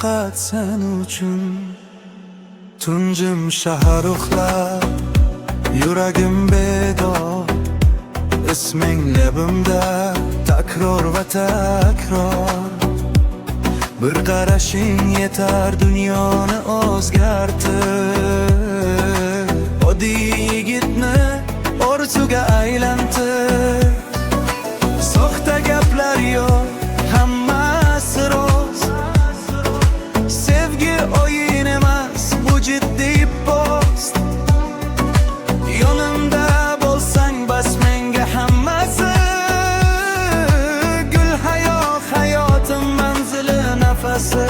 faqat sen uchun. Tunjim shahar uxlab, yuragim bedor, isming labimda takror va takror. Bir qarashing yetar dunyoni o'zgartir, oddiy yigitni orzuga aylantir. Soxta gaplar yo'q, hammasi rost. Sevgi o'yin emas, bu jiddiy post. Yonimda bo'lsang bas menga hammasi. Gul hayot, hayotim manzili nafasi.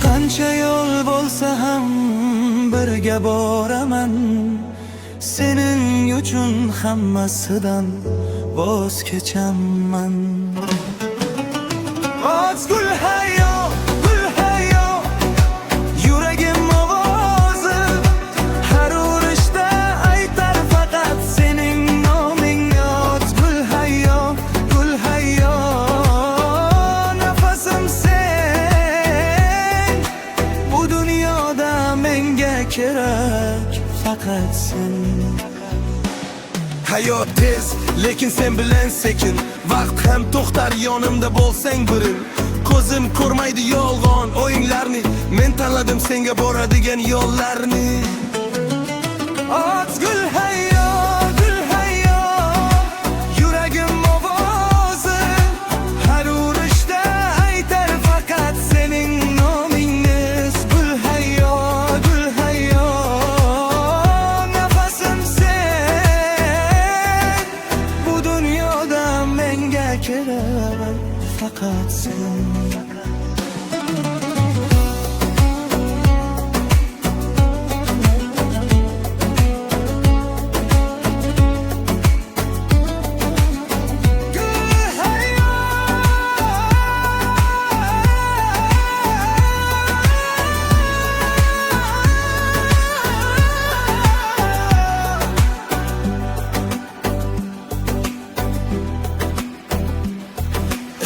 Qancha yo'l bo'lsa ham birga boraman. Sening uchun hammasidan voz kechaman. Gul hayot, gul hayot, yuragim ovozi. Har urishda aytar faqat sening noming yod. Gul hayot, gul hayot, nafasim sen. Bu dunyoda menga kerak faqat sen. Hayot tez, lekin sen bilan sekin. Vaqt ham to'xtar, yonimda bo'lsang birin. Ko'zim ko'rmaydi yolg'on o'yinlarni, men tanladim senga boradigan yo'llarni. Gul hayot, gul hayot, yuragim ovozi. Har urishda aytar faqat sening nomingni. Gul hayot, gul hayot, nafasim sen. Bu dunyoda menga kerak faqat sen.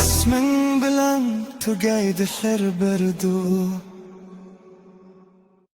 İsmin bilan tugaydi her bir du.